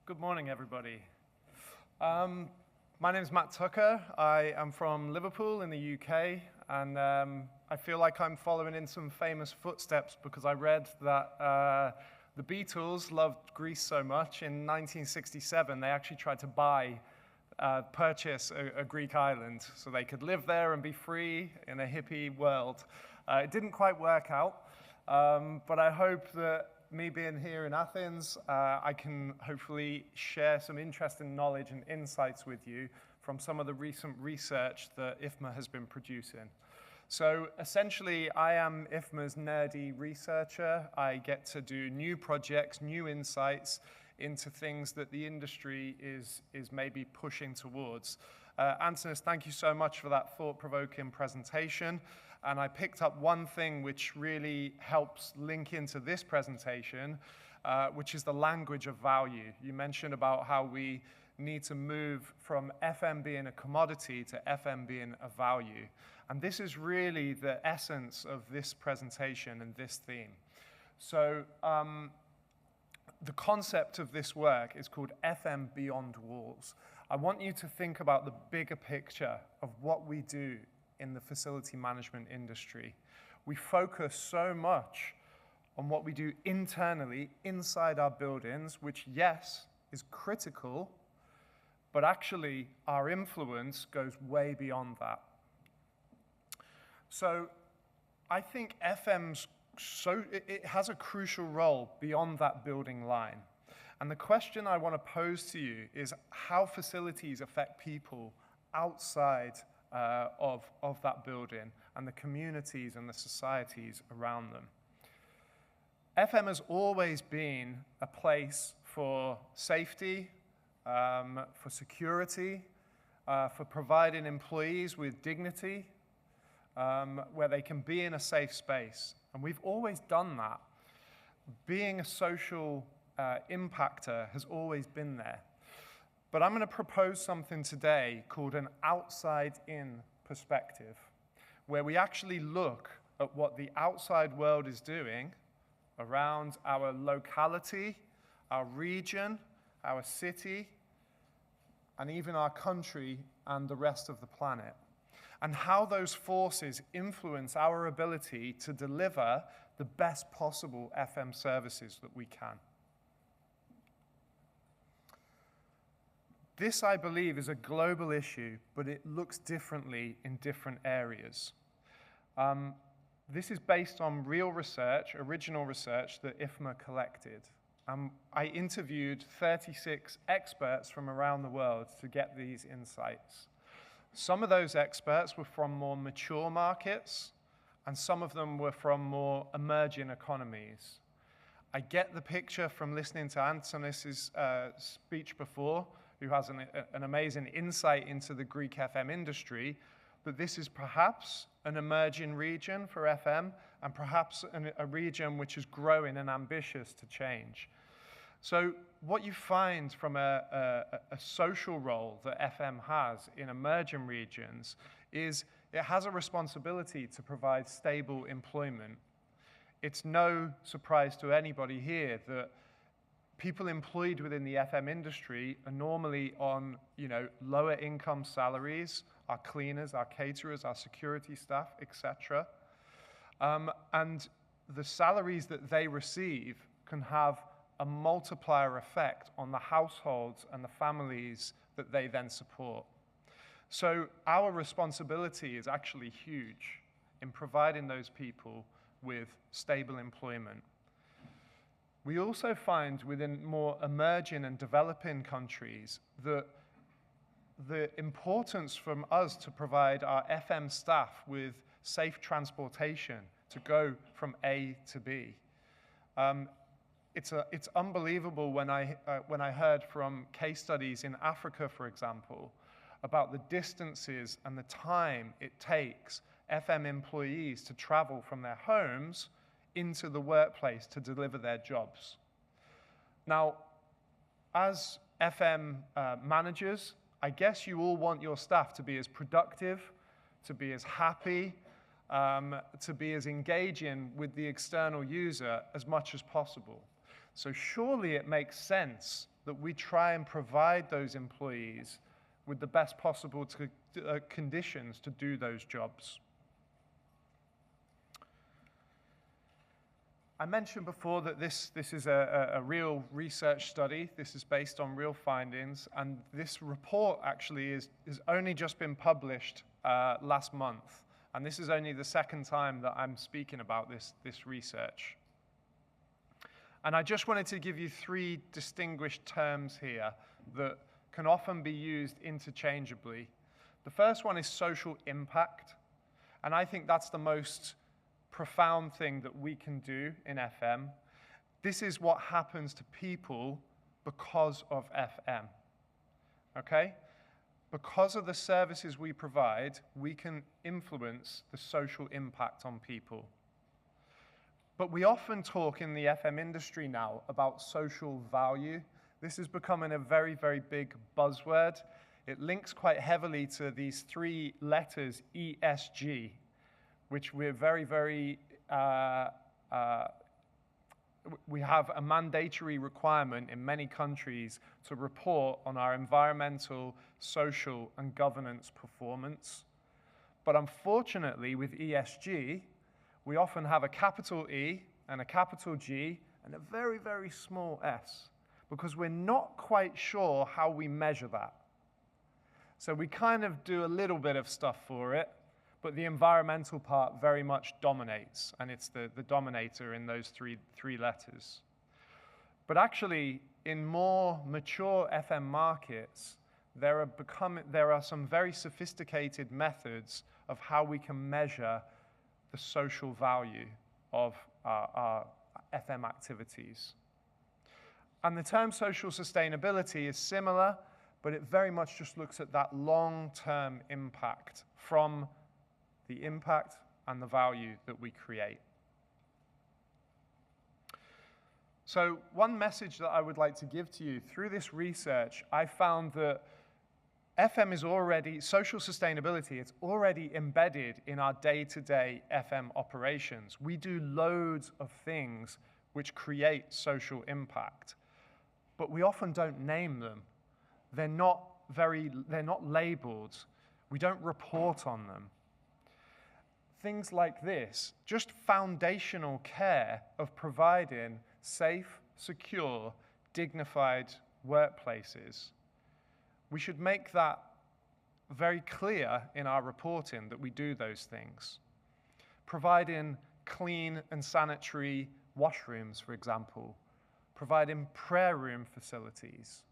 Good morning, everybody. My name is Matt Tucker. I am from Liverpool in the UK, and I feel like I'm following in some famous footsteps because I read that the Beatles loved Greece so much. In 1967, they actually tried to purchase a Greek island so they could live there and be free in a hippie world. It didn't quite work out, but I hope that me being here in Athens, I can hopefully share some interesting knowledge and insights with you from some of the recent research that IFMA has been producing. So essentially, I am IFMA's nerdy researcher. I get to do new projects, new insights into things that the industry is maybe pushing towards. Antonis, thank you so much for that thought-provoking presentation. And I picked up one thing which really helps link into this presentation, which is the language of value. You mentioned about how we need to move from FM being a commodity to FM being a value. And this is really the essence of this presentation and this theme. So the concept of this work is called FM Beyond Walls. I want you to think about the bigger picture of what we do in the facility management industry. We focus so much on what we do internally inside our buildings, which, yes, is critical, but actually our influence goes way beyond that. So I think it has a crucial role beyond that building line. And the question I want to pose to you is how facilities affect people outside of that building and the communities and the societies around them. FM has always been a place for safety, for security, for providing employees with dignity, where they can be in a safe space. And we've always done that. Being a social impactor has always been there. But I'm going to propose something today called an outside-in perspective, where we actually look at what the outside world is doing around our locality, our region, our city, and even our country and the rest of the planet, and how those forces influence our ability to deliver the best possible FM services that we can. This, I believe, is a global issue, but it looks differently in different areas. This is based on real research, original research that IFMA collected. I interviewed 36 experts from around the world to get these insights. Some of those experts were from more mature markets, and some of them were from more emerging economies. I get the picture from listening to Antonis's speech before, who has an amazing insight into the Greek FM industry, that this is perhaps an emerging region for FM, and perhaps a region which is growing and ambitious to change. So what you find from a social role that FM has in emerging regions is it has a responsibility to provide stable employment. It's no surprise to anybody here that people employed within the FM industry are normally on, lower income salaries, our cleaners, our caterers, our security staff, etc. And the salaries that they receive can have a multiplier effect on the households and the families that they then support. So our responsibility is actually huge in providing those people with stable employment. We also find within more emerging and developing countries that the importance from us to provide our FM staff with safe transportation to go from A to B. It's unbelievable when I heard from case studies in Africa, for example, about the distances and the time it takes FM employees to travel from their homes into the workplace to deliver their jobs. Now, as FM managers, I guess you all want your staff to be as productive, to be as happy, to be as engaging with the external user as much as possible. So surely it makes sense that we try and provide those employees with the best possible conditions to do those jobs. I mentioned before that this is a real research study. This is based on real findings, and this report actually has only just been published last month, and this is only the second time that I'm speaking about this research. And I just wanted to give you three distinguished terms here that can often be used interchangeably. The first one is social impact, and I think that's the most profound thing that we can do in FM. This is what happens to people because of FM, okay? Because of the services we provide, we can influence the social impact on people. But we often talk in the FM industry now about social value. This is becoming a very, very big buzzword. It links quite heavily to these three letters, ESG, which we're very, very, we have a mandatory requirement in many countries to report on our environmental, social, and governance performance. But unfortunately, with ESG, we often have a capital E and a capital G and a very, very small s, because we're not quite sure how we measure that. So we kind of do a little bit of stuff for it, but the environmental part very much dominates, and it's the dominator in those three letters. But actually, in more mature FM markets, there are some very sophisticated methods of how we can measure the social value of our FM activities. And the term social sustainability is similar, but it very much just looks at that long-term impact from the impact and the value that we create. So one message that I would like to give to you through this research, I found that FM is already, social sustainability, it's already embedded in our day-to-day FM operations. We do loads of things which create social impact, but we often don't name them. They're not labeled. We don't report on them. Things like this, just foundational care of providing safe, secure, dignified workplaces. We should make that very clear in our reporting that we do those things. Providing clean and sanitary washrooms, for example. Providing prayer room facilities.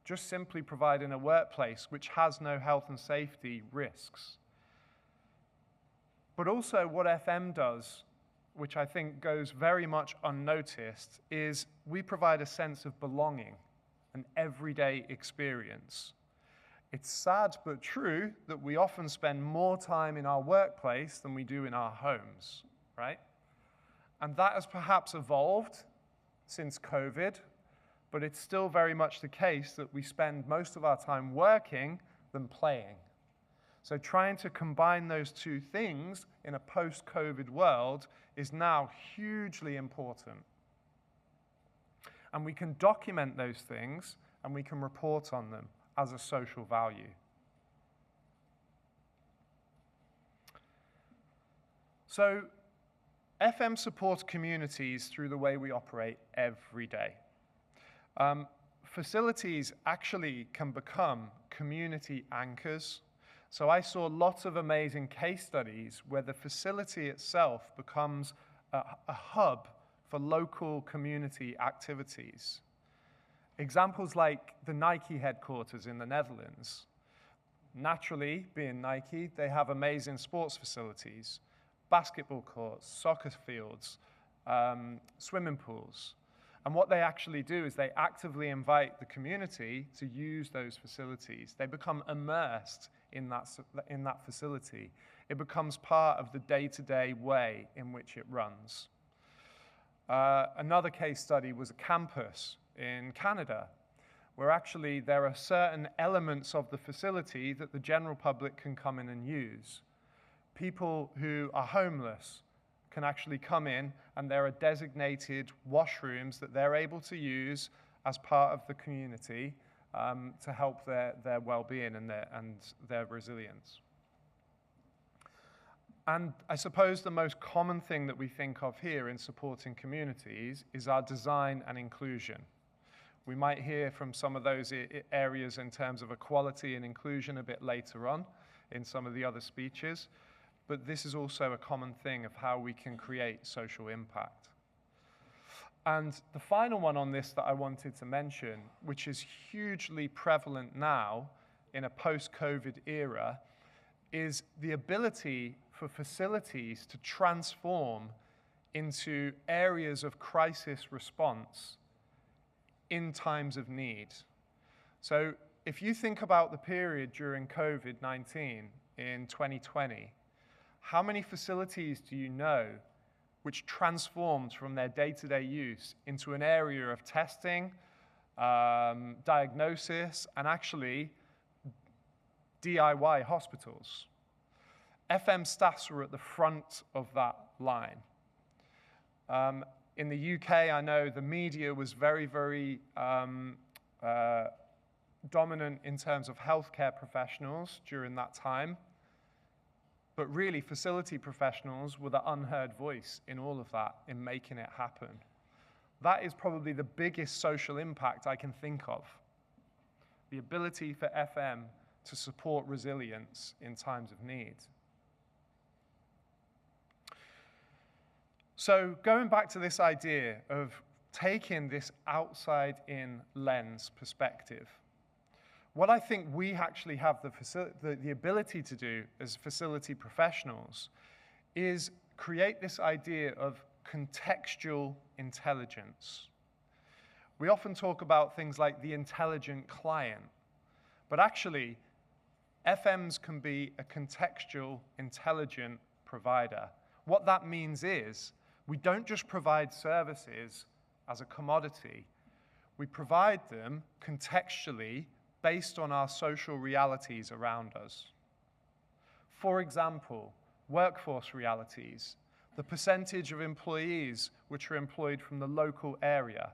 Just simply providing a workplace which has no health and safety risks. But also what FM does, which I think goes very much unnoticed, is we provide a sense of belonging, an everyday experience. It's sad but true that we often spend more time in our workplace than we do in our homes, right? And that has perhaps evolved since COVID, but it's still very much the case that we spend most of our time working than playing. So trying to combine those two things in a post-COVID world is now hugely important. And we can document those things and we can report on them as a social value. So FM supports communities through the way we operate every day. Facilities actually can become community anchors. So I saw lots of amazing case studies where the facility itself becomes a hub for local community activities. Examples like the Nike headquarters in the Netherlands. Naturally, being Nike, they have amazing sports facilities, basketball courts, soccer fields, swimming pools. And what they actually do is they actively invite the community to use those facilities. They become immersed in that facility. It becomes part of the day-to-day way in which it runs. Another case study was a campus in Canada, where actually there are certain elements of the facility that the general public can come in and use. People who are homeless can actually come in, and there are designated washrooms that they're able to use as part of the community to help their well-being and their resilience. And I suppose the most common thing that we think of here in supporting communities is our design and inclusion. We might hear from some of those areas in terms of equality and inclusion a bit later on in some of the other speeches, but this is also a common thing of how we can create social impact. And the final one on this that I wanted to mention, which is hugely prevalent now in a post-COVID era, is the ability for facilities to transform into areas of crisis response in times of need. So if you think about the period during COVID-19 in 2020, how many facilities do you know which transformed from their day-to-day use into an area of testing, diagnosis, and actually DIY hospitals? FM staffs were at the front of that line. In the UK, I know the media was very, very dominant in terms of healthcare professionals during that time. But really, facility professionals were the unheard voice in all of that, in making it happen. That is probably the biggest social impact I can think of. The ability for FM to support resilience in times of need. So going back to this idea of taking this outside-in lens perspective, what I think we actually have the ability to do as facility professionals is create this idea of contextual intelligence. We often talk about things like the intelligent client, but actually, FMs can be a contextual, intelligent provider. What that means is, we don't just provide services as a commodity. We provide them contextually based on our social realities around us. For example, workforce realities, the percentage of employees which are employed from the local area,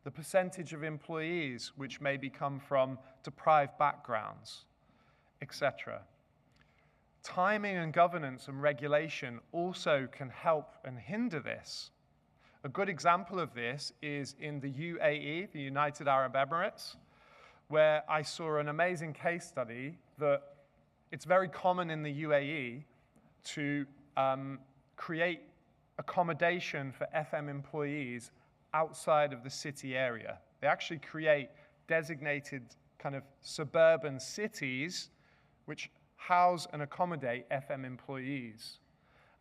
the percentage of employees which maybe come from deprived backgrounds, etc. Timing and governance and regulation also can help and hinder this. A good example of this is in the UAE, the United Arab Emirates, where I saw an amazing case study that it's very common in the UAE to create accommodation for FM employees outside of the city area. They actually create designated kind of suburban cities which house and accommodate FM employees.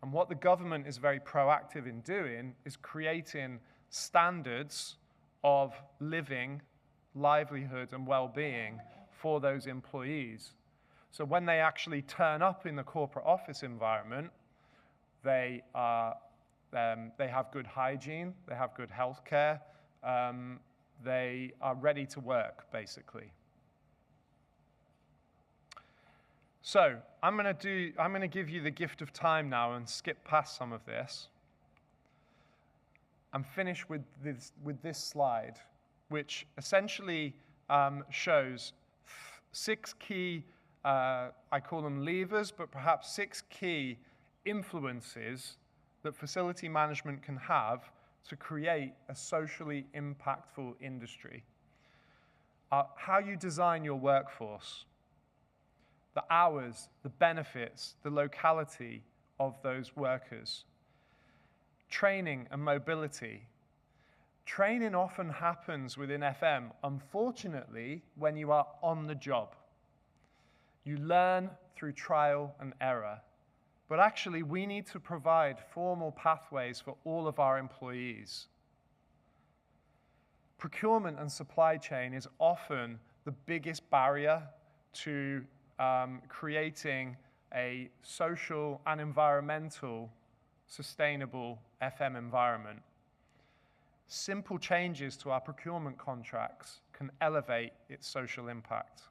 And what the government is very proactive in doing is creating standards of living, livelihood, and well-being for those employees. So when they actually turn up in the corporate office environment, they have good hygiene, they have good healthcare, they are ready to work, basically. So I'm going to give you the gift of time now and skip past some of this. I'm finished with this slide, which essentially shows 6 key, I call them levers, but perhaps 6 key influences that facility management can have to create a socially impactful industry. How you design your workforce, the hours, the benefits, the locality of those workers, training and mobility. Training often happens within FM, unfortunately, when you are on the job. You learn through trial and error. But actually, we need to provide formal pathways for all of our employees. Procurement and supply chain is often the biggest barrier to creating a social and environmental sustainable FM environment. Simple changes to our procurement contracts can elevate its social impact.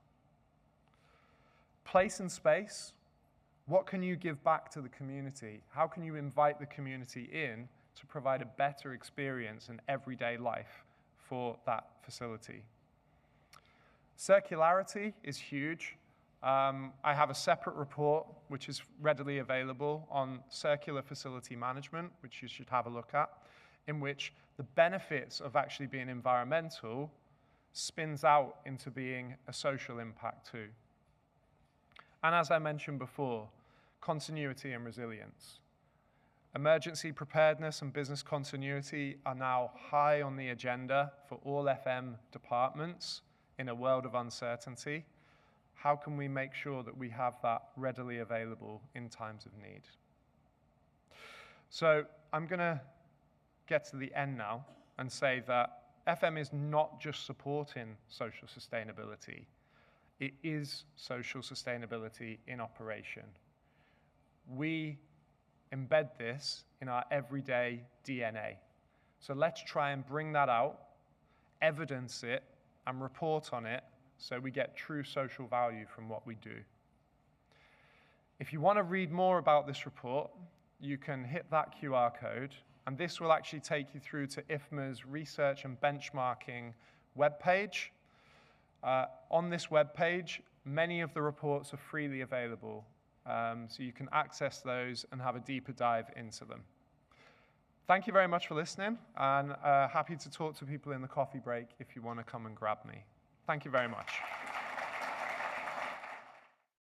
Place and space. What can you give back to the community? How can you invite the community in to provide a better experience in everyday life for that facility. Circularity is huge. I have a separate report which is readily available on circular facility management, which you should have a look at, in which the benefits of actually being environmental spins out into being a social impact too. And as I mentioned before, continuity and resilience. Emergency preparedness and business continuity are now high on the agenda for all FM departments in a world of uncertainty. How can we make sure that we have that readily available in times of need? So I'm going to get to the end now and say that FM is not just supporting social sustainability. It is social sustainability in operation. We embed this in our everyday DNA. So let's try and bring that out, evidence it, and report on it so we get true social value from what we do. If you want to read more about this report, you can hit that QR code, and this will actually take you through to IFMA's research and benchmarking webpage. On this webpage, many of the reports are freely available, so you can access those and have a deeper dive into them. Thank you very much for listening, and happy to talk to people in the coffee break if you want to come and grab me. Thank you very much.